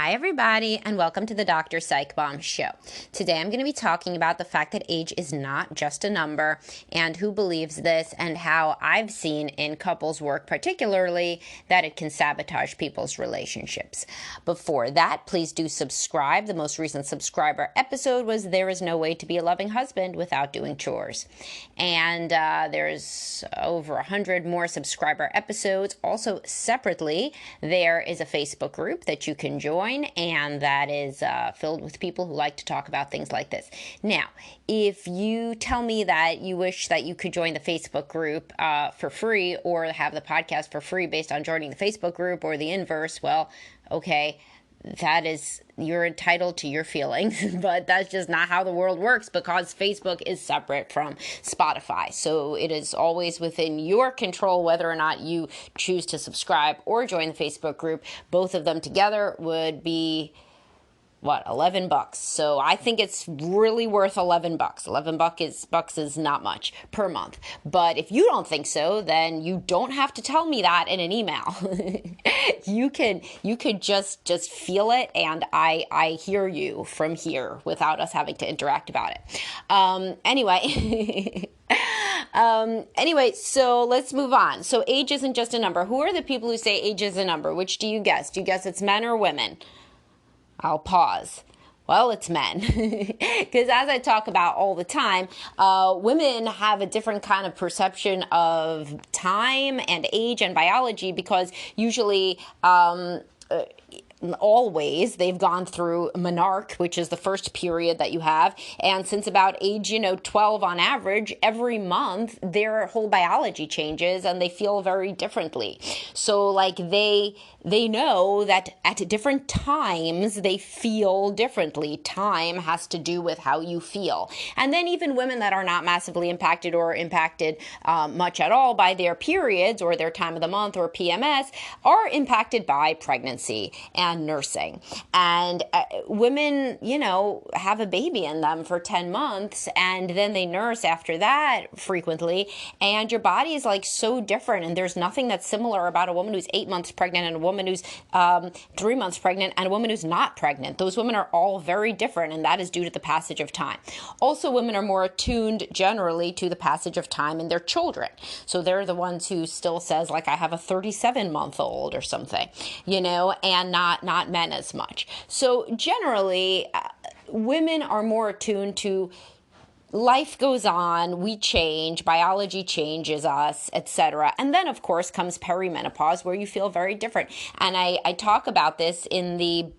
Hi, everybody, and welcome to the Dr. Psych Bomb Show. Today, I'm going to be talking about the fact that age is not just a number and who believes this and how I've seen in couples work, particularly that it can sabotage people's relationships. Before that, please do subscribe. The most recent subscriber episode was There is No Way to Be a Loving Husband Without Doing Chores. And there's over 100 more subscriber episodes. Also, separately, there is a Facebook group that you can join, and that is filled with people who like to talk about things like this. Now, if you tell me that you wish that you could join the Facebook group for free or have the podcast for free based on joining the Facebook group or the inverse, well, okay, that is, you're entitled to your feelings, but that's just not how the world works because Facebook is separate from Spotify. So it is always within your control whether or not you choose to subscribe or join the Facebook group. Both of them together would be $11. So I think it's really worth $11. $11 is not much per month. But if you don't think so, then you don't have to tell me that in an email. you could just feel it, and I hear you from here without us having to interact about it. Anyway, so let's move on. So age isn't just a number. Who are the people who say age is a number? Which do you guess? Do you guess it's men or women? I'll pause. Well, it's men. Because as I talk about all the time, women have a different kind of perception of time and age and biology because usually always they've gone through menarche, which is the first period that you have, and since about age 12 on average, every month their whole biology changes and they feel very differently. So like they know that at different times they feel differently. Time has to do with how you feel. And then even women that are not massively impacted or impacted much at all by their periods or their time of the month or PMS are impacted by pregnancy and nursing. And women, have a baby in them for 10 months and then they nurse after that frequently. And your body is like so different. And there's nothing that's similar about a woman who's 8 months pregnant and a woman who's 3 months pregnant and a woman who's not pregnant. Those women are all very different, and that is due to the passage of time. Also, women are more attuned generally to the passage of time in their children. So they're the ones who still says, like, I have a 37-month-old or something, and not men as much. So generally, women are more attuned to life goes on, we change, biology changes us, etc. And then, of course, comes perimenopause, where you feel very different. And I talk about this in the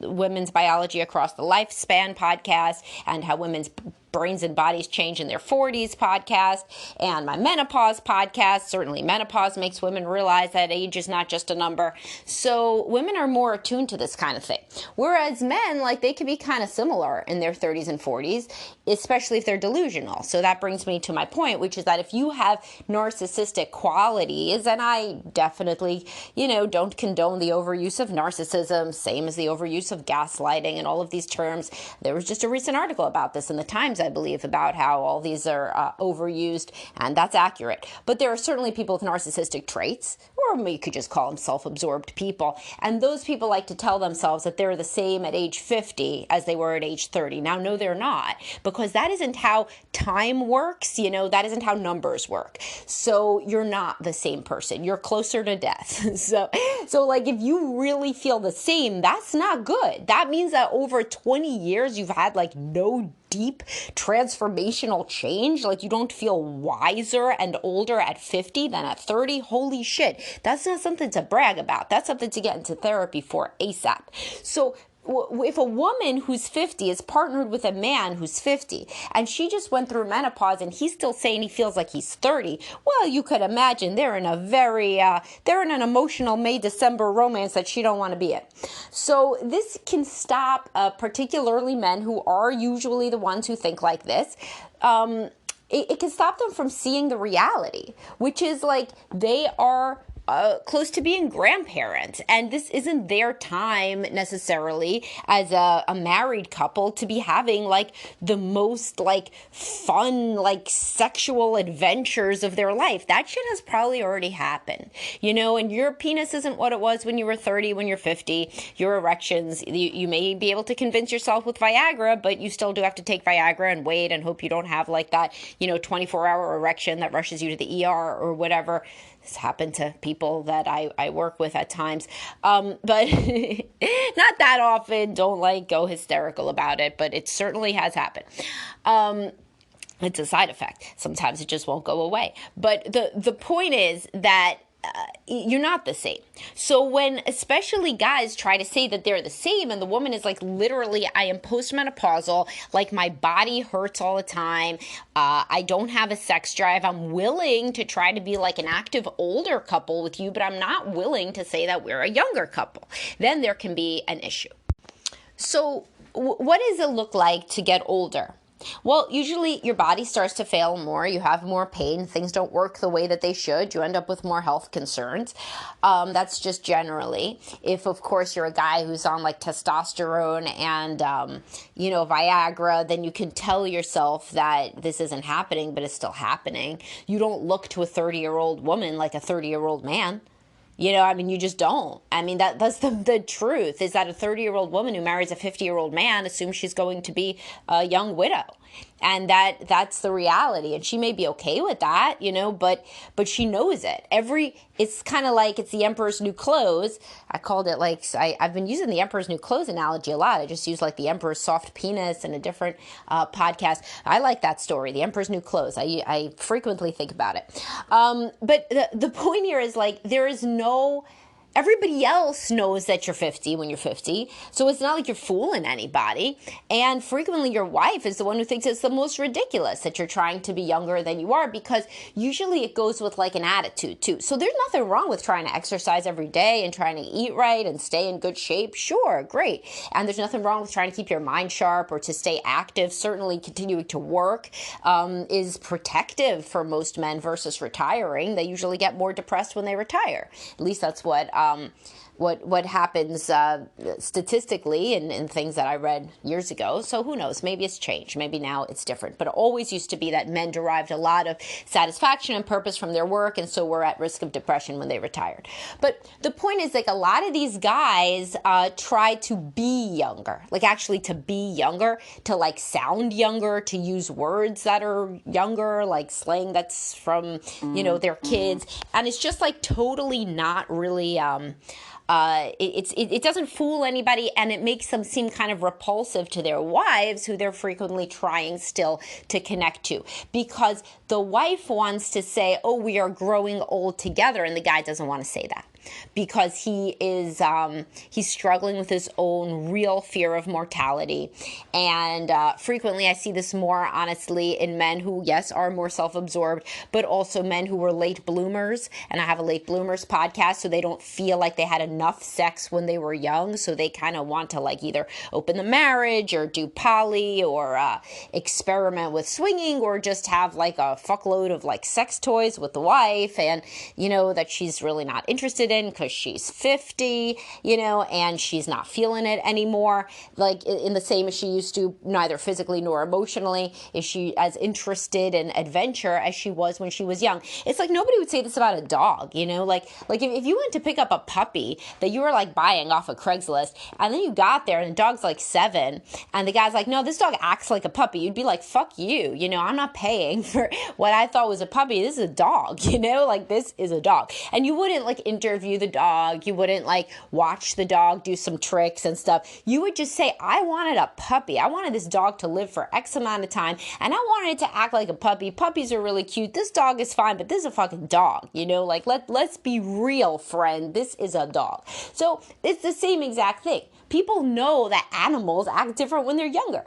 Women's Biology Across the Lifespan podcast and how women's brains and bodies change in their 40s podcast, and my menopause podcast. Certainly menopause makes women realize that age is not just a number. So women are more attuned to this kind of thing. Whereas men, they can be kind of similar in their 30s and 40s, especially if they're delusional. So that brings me to my point, which is that if you have narcissistic qualities, and I definitely, don't condone the overuse of narcissism, same as the overuse of gaslighting and all of these terms. There was just a recent article about this in the Times, I believe, about how all these are overused, and that's accurate. But there are certainly people with narcissistic traits, or you could just call them self-absorbed people, and those people like to tell themselves that they're the same at age 50 as they were at age 30. Now, no, they're not, because that isn't how time works, that isn't how numbers work. So you're not the same person. You're closer to death. So if you really feel the same, that's not good. That means that over 20 years, you've had no deep transformational change. You don't feel wiser and older at 50 than at 30. Holy shit. That's not something to brag about. That's something to get into therapy for ASAP. So if a woman who's 50 is partnered with a man who's 50 and she just went through menopause and he's still saying he feels like he's 30, well, you could imagine they're in an emotional May-December romance that she don't want to be in. So this can stop particularly men who are usually the ones who think like this. It can stop them from seeing the reality, which is they are close to being grandparents. And this isn't their time necessarily as a married couple to be having like the most like fun, like sexual adventures of their life. That shit has probably already happened, and your penis isn't what it was when you were 30, when you're 50. Your erections, you may be able to convince yourself with Viagra, but you still do have to take Viagra and wait and hope you don't have like that, 24-hour erection that rushes you to the ER or whatever. This happened to people that I work with at times, but not that often. Don't go hysterical about it, but it certainly has happened. It's a side effect. Sometimes it just won't go away. But the point is that you're not the same. So when especially guys try to say that they're the same and the woman is like, literally, I am postmenopausal, like my body hurts all the time, I don't have a sex drive, I'm willing to try to be like an active older couple with you, but I'm not willing to say that we're a younger couple, then there can be an issue. So what does it look like to get older? Well, usually your body starts to fail more. You have more pain. Things don't work the way that they should. You end up with more health concerns. That's just generally. If, of course, you're a guy who's on like testosterone and, Viagra, then you can tell yourself that this isn't happening, but it's still happening. You don't look to a 30-year-old woman like a 30-year-old man. You just don't. That's the truth, is that a 30-year-old woman who marries a 50-year-old man assumes she's going to be a young widow. And that's the reality. And she may be okay with that, but she knows it. It's kind of like it's the emperor's new clothes. I called it I've been using the emperor's new clothes analogy a lot. I just use like the emperor's soft penis in a different podcast. I like that story, the emperor's new clothes. I frequently think about it. But the point here is there is no... Everybody else knows that you're 50 when you're 50, so it's not like you're fooling anybody. And frequently your wife is the one who thinks it's the most ridiculous that you're trying to be younger than you are, because usually it goes with like an attitude too. So there's nothing wrong with trying to exercise every day and trying to eat right and stay in good shape. Sure, great. And there's nothing wrong with trying to keep your mind sharp or to stay active. Certainly continuing to work is protective for most men versus retiring. They usually get more depressed when they retire. At least that's what happens statistically in things that I read years ago. So who knows? Maybe it's changed. Maybe now it's different. But it always used to be that men derived a lot of satisfaction and purpose from their work, and so were at risk of depression when they retired. But the point is, a lot of these guys try to be younger, actually to be younger, to sound younger, to use words that are younger, like slang that's from, their kids. And it's just totally not really... It doesn't fool anybody, and it makes them seem kind of repulsive to their wives, who they're frequently trying still to connect to, because the wife wants to say, oh, we are growing old together, and the guy doesn't want to say that, because he is he's struggling with his own real fear of mortality. And frequently I see this more honestly in men who, yes, are more self-absorbed, but also men who were late bloomers. And I have a late bloomers podcast, so they don't feel like they had enough sex when they were young, so they kind of want to either open the marriage or do poly or experiment with swinging, or just have a fuckload of sex toys with the wife, and that she's really not interested in because she's 50, and she's not feeling it anymore, in the same as she used to, neither physically nor emotionally. Is she as interested in adventure as she was when she was young? It's nobody would say this about a dog, if you went to pick up a puppy that you were buying off of Craigslist, and then you got there and the dog's 7, and the guy's no, this dog acts like a puppy, you'd be fuck you, I'm not paying for what I thought was a puppy. This is a dog, this is a dog. And you wouldn't interview the dog, you wouldn't watch the dog do some tricks and stuff. You would just say, I wanted a puppy. I wanted this dog to live for X amount of time, and I wanted it to act like a puppy. Puppies are really cute. This dog is fine, but this is a fucking dog, let's be real, friend. This is a dog. So it's the same exact thing. People know that animals act different when they're younger.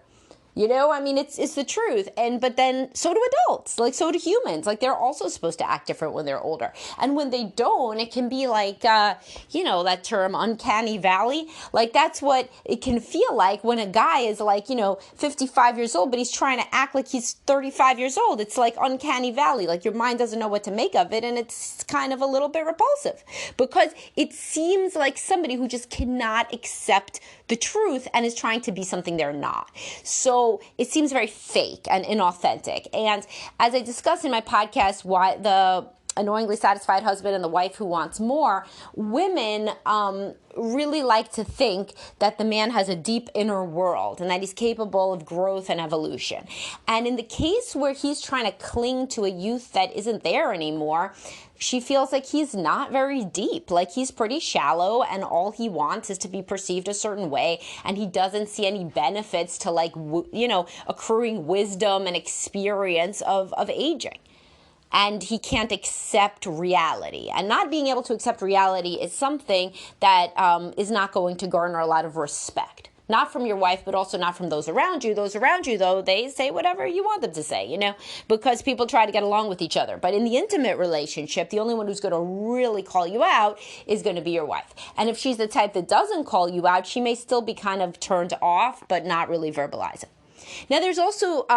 I mean, it's the truth. But then so do adults, like so do humans. Like they're also supposed to act different when they're older. And when they don't, it can be like, that term uncanny valley. Like that's what it can feel like when a guy is like, 55 years old, but he's trying to act like he's 35 years old. It's like uncanny valley. Like your mind doesn't know what to make of it. And it's kind of a little bit repulsive because it seems like somebody who just cannot accept the truth and is trying to be something they're not. So it seems very fake and inauthentic. And as I discussed in my podcast, why the annoyingly satisfied husband and the wife who wants more, women really like to think that the man has a deep inner world and that he's capable of growth and evolution. And in the case where he's trying to cling to a youth that isn't there anymore, she feels like he's not very deep, like he's pretty shallow, and all he wants is to be perceived a certain way, and he doesn't see any benefits to accruing wisdom and experience of aging. And he can't accept reality. And not being able to accept reality is something that is not going to garner a lot of respect. Not from your wife, but also not from those around you. Those around you, though, they say whatever you want them to say, because people try to get along with each other. But in the intimate relationship, the only one who's going to really call you out is going to be your wife. And if she's the type that doesn't call you out, she may still be kind of turned off, but not really verbalize it. Now, there's also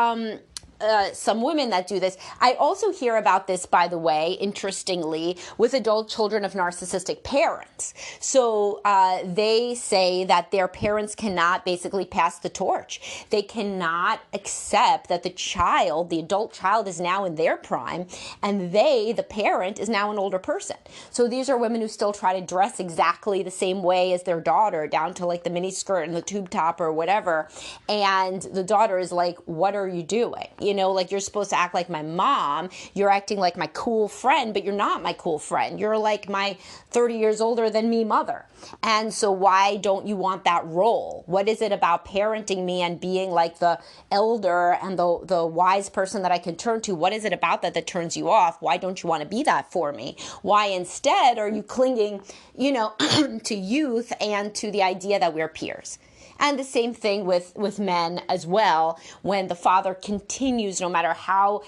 some women that do this. I also hear about this, by the way, interestingly, with adult children of narcissistic parents. So they say that their parents cannot basically pass the torch. They cannot accept that the adult child is now in their prime, and the parent, is now an older person. So these are women who still try to dress exactly the same way as their daughter, down to like the mini skirt and the tube top or whatever. And the daughter is like, what are you doing? Like you're supposed to act like my mom. You're acting like my cool friend, but you're not my cool friend. You're like my 30 years older than me mother. And so why don't you want that role? What is it about parenting me and being like the elder and the wise person that I can turn to? What is it about that turns you off? Why don't you want to be that for me? Why instead are you clinging, to youth and to the idea that we're peers? And the same thing with men as well, when the father continues, no matter how.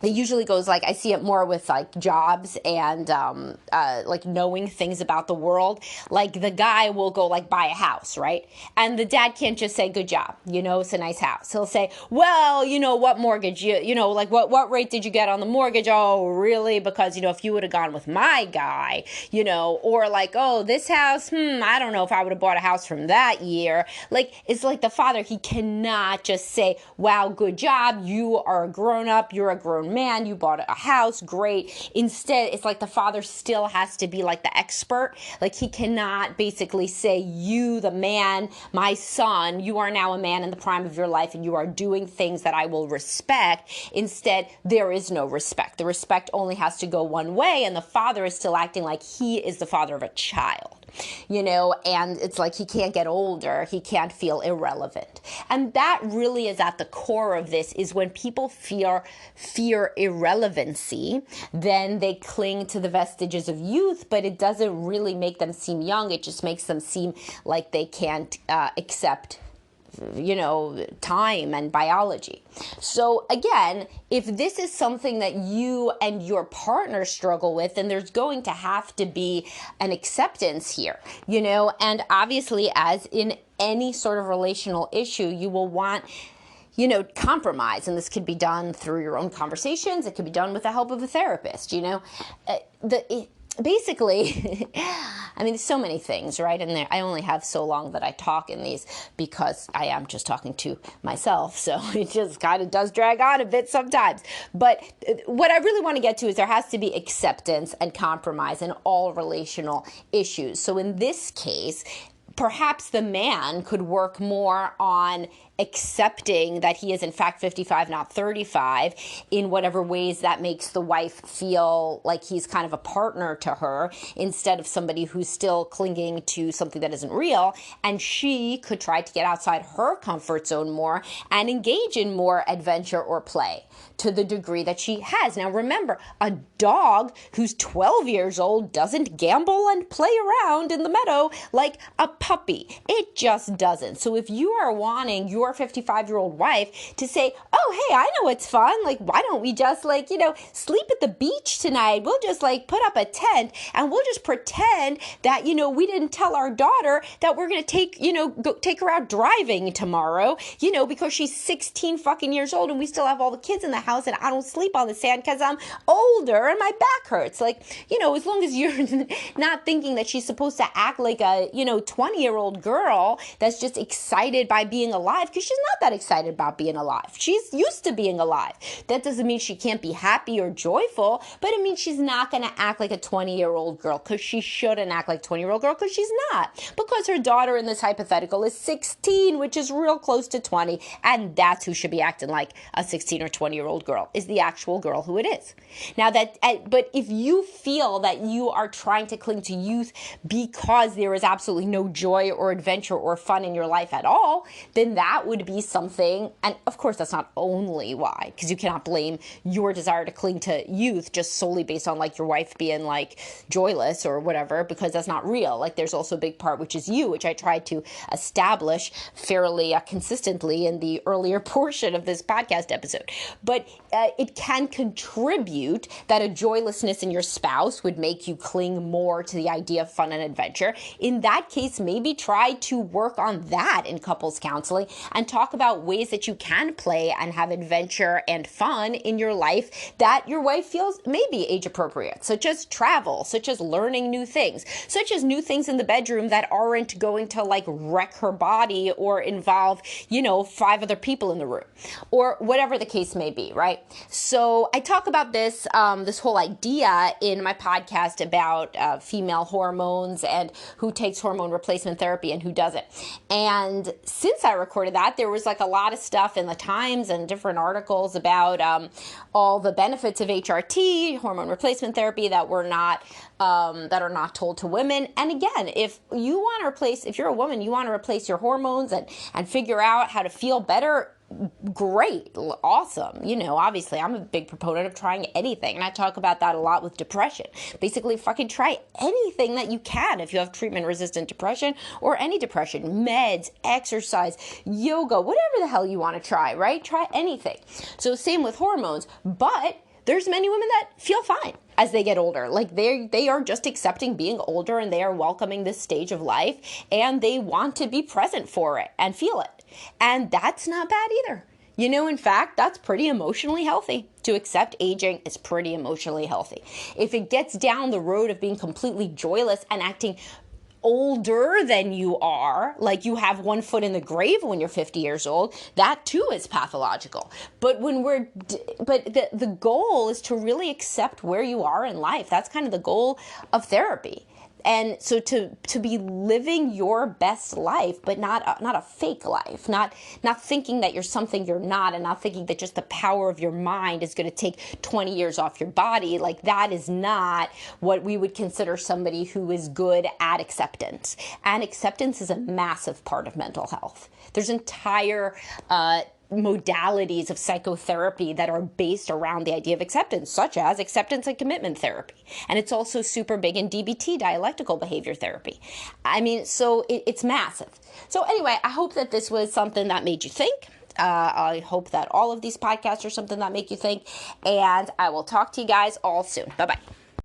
It usually goes like, I see it more with like jobs and like knowing things about the world. Like the guy will go like buy a house, right? And the dad can't just say, good job, it's a nice house. He'll say, well, what mortgage, like what rate did you get on the mortgage? Oh, really? Because, if you would have gone with my guy, or like, oh, this house, I don't know if I would have bought a house from that year. Like, it's like the father, he cannot just say, wow, good job. You are a grown up. You're a grown man, you bought a house, great. Instead, it's like the father still has to be like the expert. Like he cannot basically say, you, the man, my son, you are now a man in the prime of your life and you are doing things that I will respect. Instead, there is no respect. The respect only has to go one way, and the father is still acting like he is the father of a child. And it's like he can't get older, he can't feel irrelevant. And that really is at the core of this, is when people fear irrelevancy, then they cling to the vestiges of youth, but it doesn't really make them seem young, it just makes them seem like they can't accept time and biology. So again, if this is something that you and your partner struggle with, then there's going to have to be an acceptance here, and obviously, as in any sort of relational issue, you will want compromise. And this could be done through your own conversations. It could be done with the help of a therapist, basically, I mean, there's so many things, right? And I only have so long that I talk in these because I am just talking to myself. So it just kind of does drag on a bit sometimes. But what I really want to get to is there has to be acceptance and compromise in all relational issues. So in this case, perhaps the man could work more on accepting that he is in fact 55, not 35, in whatever ways that makes the wife feel like he's kind of a partner to her instead of somebody who's still clinging to something that isn't real. And she could try to get outside her comfort zone more and engage in more adventure or play to the degree that she has. Now remember, a dog who's 12 years old doesn't gamble and play around in the meadow like a puppy. It just doesn't. So if you are wanting your your 55-year-old wife to say, oh, hey, I know what's fun. Like, why don't we just sleep at the beach tonight? We'll just put up a tent and we'll just pretend that, we didn't tell our daughter that we're going to take her out driving tomorrow, because she's 16 fucking years old and we still have all the kids in the house and I don't sleep on the sand because I'm older and my back hurts. As long as you're not thinking that she's supposed to act like a, 20-year-old girl that's just excited by being alive, because she's not that excited about being alive. She's used to being alive. That doesn't mean she can't be happy or joyful, but it means she's not going to act like a 20-year-old girl, because she shouldn't act like a 20-year-old girl, because she's not. Because her daughter in this hypothetical is 16, which is real close to 20, and that's who should be acting like a 16 or 20-year-old girl, is the actual girl who it is. Now but if you feel that you are trying to cling to youth because there is absolutely no joy or adventure or fun in your life at all, then that would be something, and of course that's not only why, because you cannot blame your desire to cling to youth just solely based on your wife being joyless or whatever, because that's not real. There's also a big part which is you, which I tried to establish fairly consistently in the earlier portion of this podcast episode. But it can contribute that a joylessness in your spouse would make you cling more to the idea of fun and adventure. In that case, maybe try to work on that in couples counseling and talk about ways that you can play and have adventure and fun in your life that your wife feels may be age appropriate, such as travel, such as learning new things, such as new things in the bedroom that aren't going to wreck her body or involve, 5 other people in the room, or whatever the case may be, right? So I talk about this whole idea in my podcast about female hormones and who takes hormone replacement therapy and who doesn't. And since I recorded that, there was a lot of stuff in the Times and different articles about all the benefits of HRT, hormone replacement therapy, that are not told to women. And again, if you're a woman, you want to replace your hormones and figure out how to feel better, great, awesome. Obviously I'm a big proponent of trying anything, and I talk about that a lot with depression. Basically, fucking try anything that you can if you have treatment-resistant depression or any depression, meds, exercise, yoga, whatever the hell you want to try, right? Try anything. So same with hormones, but there's many women that feel fine as they get older. They are just accepting being older, and they are welcoming this stage of life, and they want to be present for it and feel it. And that's not bad either. In fact, that's pretty emotionally healthy. To accept aging is pretty emotionally healthy. If it gets down the road of being completely joyless and acting older than you are, like you have one foot in the grave when you're 50 years old, that too is pathological. But the goal is to really accept where you are in life. That's kind of the goal of therapy. And so to be living your best life, but not a fake life, not thinking that you're something you're not, and not thinking that just the power of your mind is going to take 20 years off your body. That is not what we would consider somebody who is good at acceptance. And acceptance is a massive part of mental health. There's entire modalities of psychotherapy that are based around the idea of acceptance, such as acceptance and commitment therapy. And it's also super big in DBT, dialectical behavior therapy. So it's massive. So anyway, I hope that this was something that made you think. I hope that all of these podcasts are something that make you think. And I will talk to you guys all soon. Bye-bye.